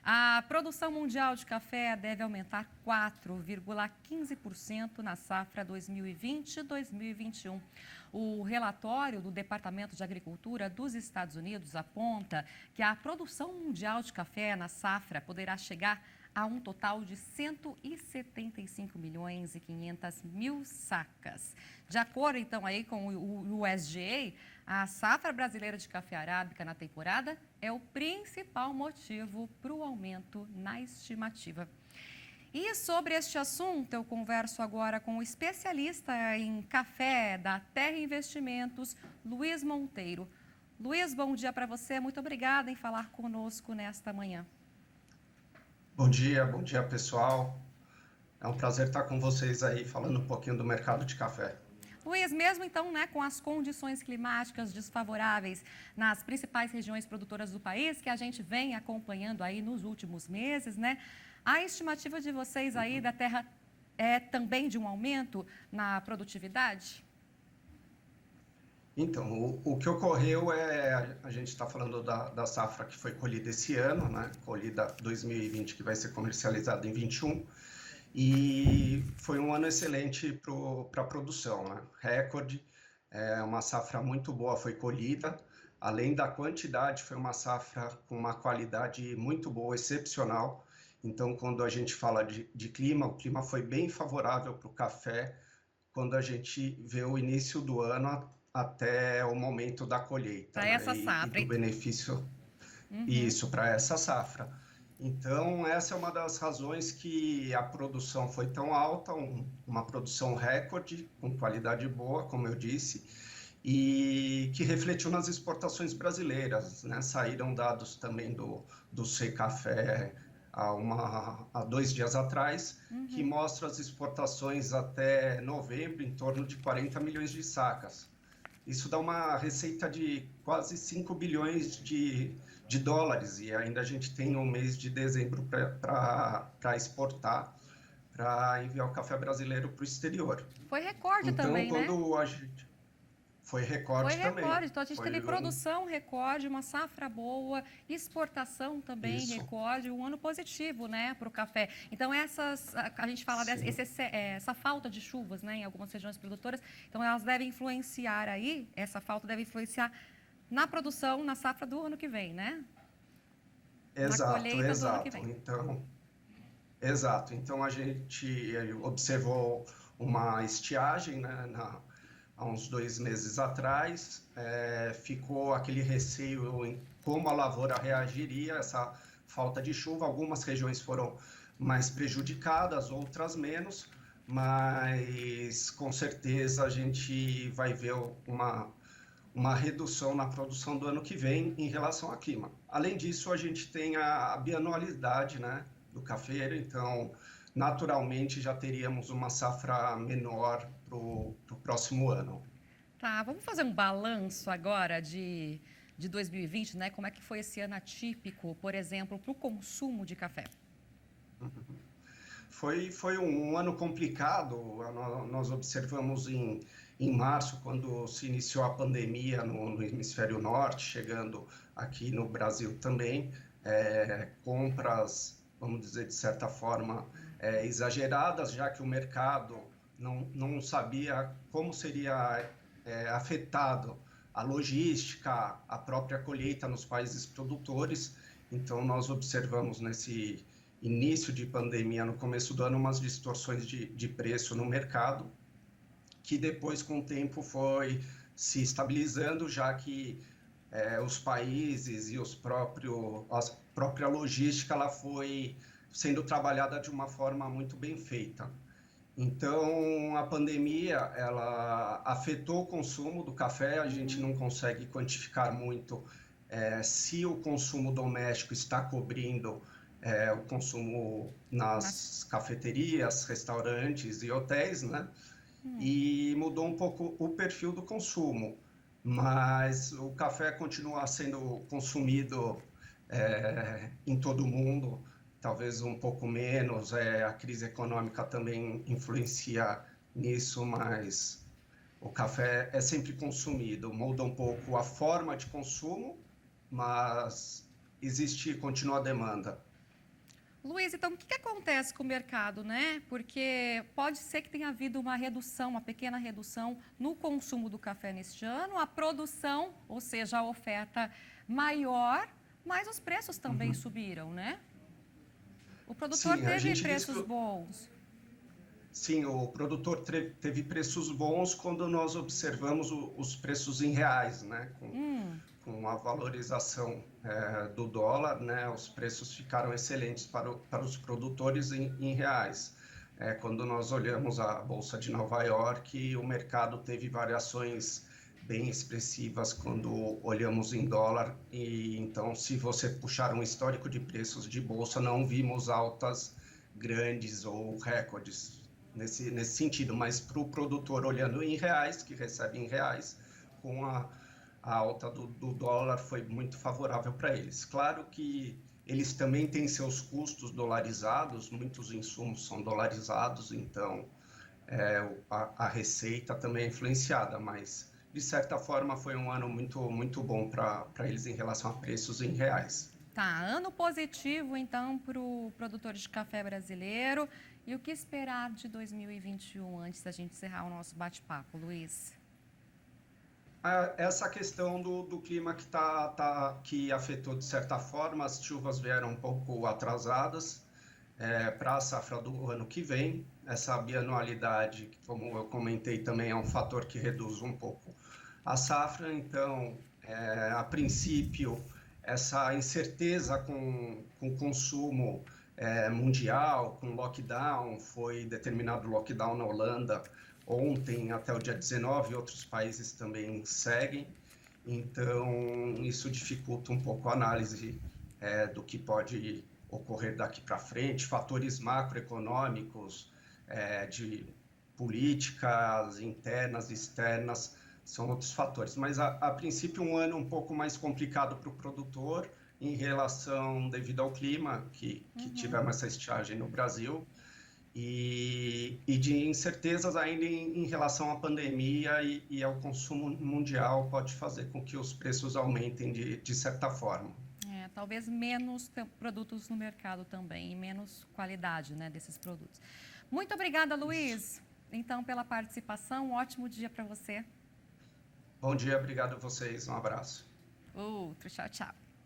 A produção mundial de café deve aumentar 4,15% na safra 2020-2021. O relatório do Departamento de Agricultura dos Estados Unidos aponta que a produção mundial de café na safra poderá chegar a um total de 175 milhões e 500 mil sacas. De acordo, então, aí com o USDA, a safra brasileira de café arábica na temporada é o principal motivo para o aumento na estimativa. E sobre este assunto, eu converso agora com o especialista em café da Terra Investimentos, Luiz Monteiro. Luiz, bom dia para você. Muito obrigada em falar conosco nesta manhã. Bom dia pessoal. É um prazer estar com vocês aí falando um pouquinho do mercado de café. Luiz, mesmo então, com as condições climáticas desfavoráveis nas principais regiões produtoras do país, que a gente vem acompanhando aí nos últimos meses, a estimativa de vocês aí da terra é também de um aumento na produtividade? Então, o que ocorreu é, a gente está falando da safra que foi colhida esse ano, colhida 2020, que vai ser comercializada em 21, e foi um ano excelente para a produção, recorde, uma safra muito boa foi colhida, além da quantidade, foi uma safra com uma qualidade muito boa, excepcional. Então, quando a gente fala de clima, o clima foi bem favorável para o café, quando a gente vê o início do ano até o momento da colheita, Para essa safra. E do benefício, isso, para essa safra. Então, essa é uma das razões que a produção foi tão alta, uma produção recorde, com qualidade boa, como eu disse, e que refletiu nas exportações brasileiras, Saíram dados também do Secafé há 2 dias atrás, que mostra as exportações até novembro em torno de 40 milhões de sacas. Isso dá uma receita de quase 5 bilhões de dólares, e ainda a gente tem um mês de dezembro para exportar, para enviar o café brasileiro para o exterior. Foi recorde então, também, quando a gente... Foi recorde também. Foi recorde. Então, a gente teve produção recorde, uma safra boa, exportação também recorde, um ano positivo, para o café. Então, a gente fala essa falta de chuvas, em algumas regiões produtoras, então elas devem influenciar aí, essa falta deve influenciar na produção, na safra do ano que vem, Exato, na colheita do ano que vem. Então, a gente observou uma estiagem, há uns 2 meses atrás, ficou aquele receio em como a lavoura reagiria a essa falta de chuva. Algumas regiões foram mais prejudicadas, outras menos, mas com certeza a gente vai ver uma redução na produção do ano que vem em relação ao clima. Além disso, a gente tem a bianualidade, do cafeiro, então naturalmente já teríamos uma safra menor para o próximo ano. Tá, vamos fazer um balanço agora de 2020, Como é que foi esse ano atípico, por exemplo, para o consumo de café? Foi um ano complicado. Nós observamos em março, quando se iniciou a pandemia no hemisfério norte, chegando aqui no Brasil também, compras, vamos dizer, de certa forma, exageradas, já que o mercado não sabia como seria afetado a logística, a própria colheita nos países produtores. Então, nós observamos nesse início de pandemia, no começo do ano, umas distorções de preço no mercado, que depois, com o tempo, foi se estabilizando, já que os países e a própria logística ela foi sendo trabalhada de uma forma muito bem feita. Então, a pandemia, ela afetou o consumo do café, a gente não consegue quantificar muito se o consumo doméstico está cobrindo o consumo nas cafeterias, restaurantes e hotéis, E mudou um pouco o perfil do consumo, mas o café continua sendo consumido em todo o mundo, talvez um pouco menos, a crise econômica também influencia nisso, mas o café é sempre consumido, muda um pouco a forma de consumo, mas continua a demanda. Luiz, então o que acontece com o mercado, né? Porque pode ser que tenha havido uma redução, uma pequena redução no consumo do café neste ano, a produção, ou seja, a oferta maior, mas os preços também subiram, né? O produtor Sim, a teve gente diz que preços bons. sim, o produtor teve preços bons quando nós observamos os preços em reais, né? Com a valorização do dólar, né? Os preços ficaram excelentes para os produtores em reais. Quando nós olhamos a Bolsa de Nova York, o mercado teve variações bem expressivas quando olhamos em dólar. E então, se você puxar um histórico de preços de bolsa, não vimos altas grandes ou recordes nesse sentido, mas para o produtor olhando em reais, que recebe em reais, com a alta do dólar foi muito favorável para eles. Claro que eles também têm seus custos dolarizados, muitos insumos são dolarizados, então a receita também é influenciada, mas de certa forma foi um ano muito bom para eles em relação a preços em reais. Tá, ano positivo então para o produtor de café brasileiro. E o que esperar de 2021 antes da gente encerrar o nosso bate-papo, Luiz? Essa questão do clima que afetou de certa forma, as chuvas vieram um pouco atrasadas para a safra do ano que vem. Essa bianualidade, como eu comentei, também é um fator que reduz um pouco a safra. Então, a princípio, essa incerteza com o consumo mundial, com lockdown, foi determinado lockdown na Holanda ontem até o dia 19, outros países também seguem, então isso dificulta um pouco a análise do que pode ocorrer daqui para frente, fatores macroeconômicos, de políticas internas, externas, são outros fatores. Mas, a princípio, um ano um pouco mais complicado para o produtor, em relação, devido ao clima, que tivemos essa estiagem no Brasil, e de incertezas ainda em relação à pandemia e ao consumo mundial, pode fazer com que os preços aumentem de certa forma. Talvez menos produtos no mercado também e menos qualidade, né, desses produtos. Muito obrigada, Luiz, então, pela participação. Um ótimo dia para você. Bom dia, obrigado a vocês, um abraço. Outro, tchau, tchau.